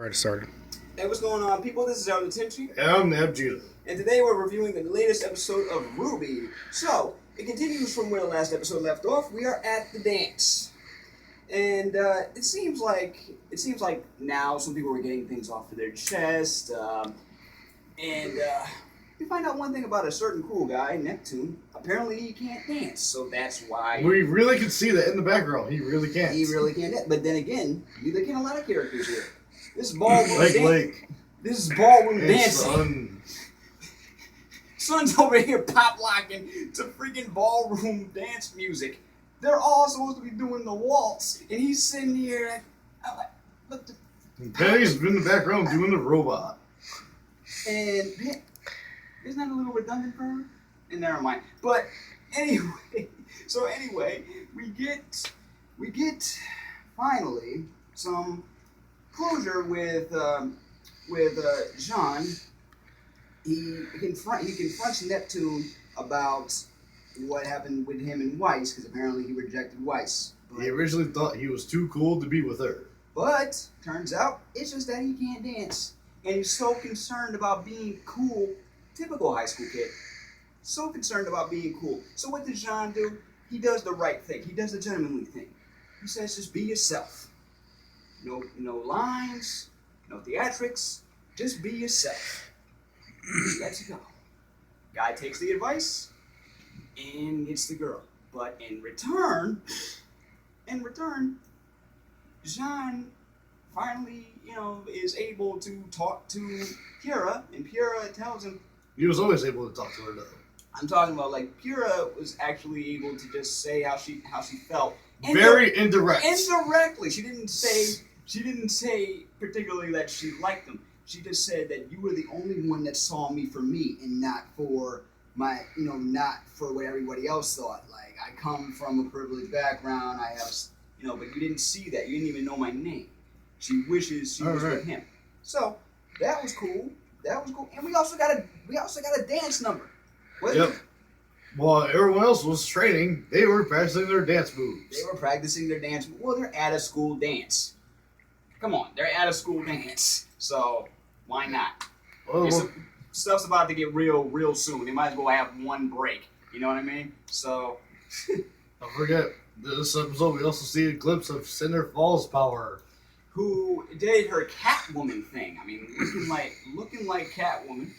Alright, started. Hey, what's going on, people? This is Elder Tintry, And I'm Nebjita. and today we're reviewing the latest episode of RWBY. So, it continues from where the last episode left off. We are at the dance. And it seems like now some people are getting things off of their chest, and we find out one thing about a certain cool guy, Neptune. Apparently he can't dance, so that's why We really can see that in the background. He really can't. he really can't dance. But then again, neither can a lot of characters here. This is ballroom Lake. This is ballroom And dancing. Sun. Son's over here pop locking to freaking ballroom dance music. They're all supposed to be doing the waltz, and he's sitting here. I'm like, look, And Penny's in the background doing the robot. and isn't that a little redundant for her? And never mind. But anyway, we get finally some closure with Jean. He confronts Neptune about what happened with him and Weiss, because apparently he rejected Weiss. He originally thought he was too cool to be with her. But turns out it's just that he can't dance, and he's so concerned about being cool. Typical high school kid. So concerned about being cool. So what does Jean do? He does the right thing. He does the gentlemanly thing. He says, just be yourself. No lines, no theatrics. Just be yourself. Let's go. Guy takes the advice and gets the girl. But in return, Jean finally, is able to talk to Pyrrha, and Pyrrha tells him, He was always able to talk to her, though. I'm talking about, like, Pyrrha was actually able to just say how she felt. Very indirect. Indirectly. She didn't say particularly that she liked him. She just said that you were the only one that saw me for me and not for my, not for what everybody else thought. Like, I come from a privileged background, I have, but you didn't see that. You didn't even know my name. She wishes she was with him. So, that was cool. And we also got a dance number. Yep. While everyone else was training, they were practicing their dance moves. They were practicing their dance. Well, they're at a school dance. Come on, they're at a school dance. So, why not? Well, Stuff's about to get real soon. They might as well have one break. You know what I mean? So, don't forget, this episode we also see a glimpse of Cinder Falls' power. who did her Catwoman thing. I mean, looking like Catwoman.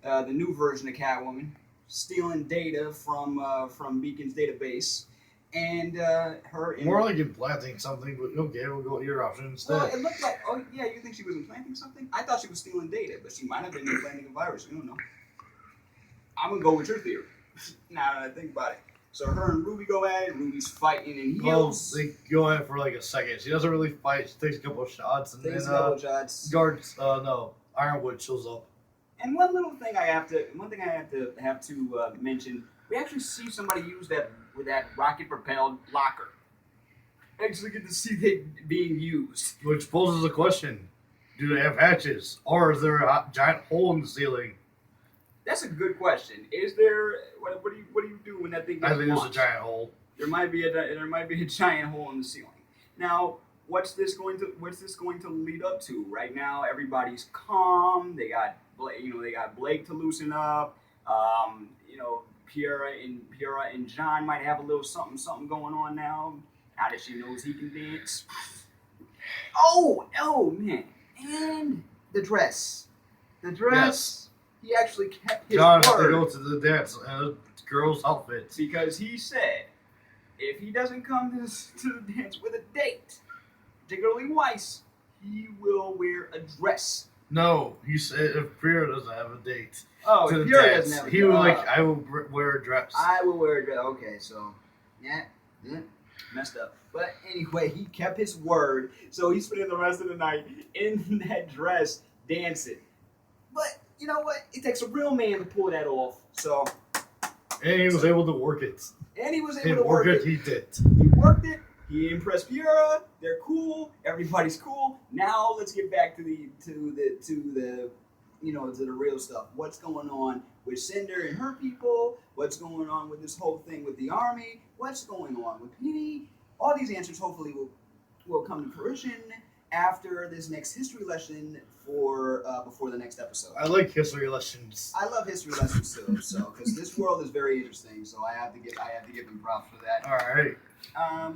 The new version of Catwoman. Stealing data from Beacon's database. And her... More like implanting something, but okay, we'll go with your option instead. Well, it looked like... Oh, yeah, you think she was implanting something? I thought she was stealing data, but she might have been implanting a virus. You don't know. I'm going to go with your theory. Now that I think about it. So her and Ruby go at it. Ruby's fighting in heels. Well, they go at it for like a second. She doesn't really fight. She takes a couple of shots, and Takes then a couple shots. Ironwood shows up. And one thing I have to mention, we actually see somebody use that with that rocket-propelled locker. Actually get to see it being used. Which poses a question. Do they have hatches? Or is there a giant hole in the ceiling? That's a good question. Is there... What do you do when that thing gets I think launched? it's a giant hole. There might be a giant hole in the ceiling. Now, what's this going to lead up to? Right now, everybody's calm. They got Blake to loosen up. Pyrrha and John might have a little something going on now. Now that she knows he can dance. Oh man! And the dress. Yes. He actually kept his John has to word. go to the dance in a girl's outfit. Because he said, if he doesn't come to the dance with a date, particularly Weiss, he will wear a dress. No, he said if Priya doesn't have a date Oh, to if the Pyrrha dance, doesn't have a he date. was like, I will wear a dress. I will wear a dress. Okay, so, yeah, messed up. But anyway, he kept his word, so he's spending the rest of the night in that dress dancing. But, you know what? It takes a real man to pull that off, so... And he was able to work it. And he was And able to work it. He did. He worked it. He impressed Pyrrha. They're cool. Everybody's cool. Now let's get back to the real stuff. What's going on with Cinder and her people? What's going on with this whole thing with the army? What's going on with Penny? All these answers hopefully will come to fruition after this next history lesson for before the next episode. I like history lessons. I love history lessons too, so because this world is very interesting, so I have to give them props for that. All right.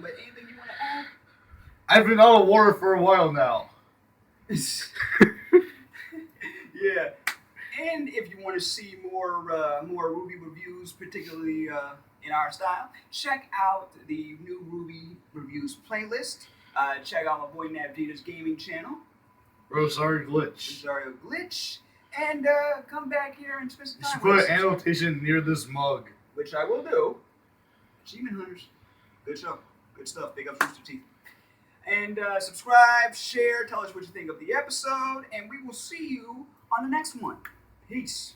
But anything you want to add? I've been out of water for a while now. Yeah, and if you want to see more Ruby reviews, particularly in our style, check out the new Ruby reviews playlist. Check out my boy Navdita's gaming channel, Rosario Glitch. Rosario Glitch, and come back here and spend some You should time put with an us, annotation near this mug. which I will do. Achievement Hunters, good show, good stuff. Big up Rooster Teeth. And subscribe, share, tell us what you think of the episode, and we will see you on the next one. Peace.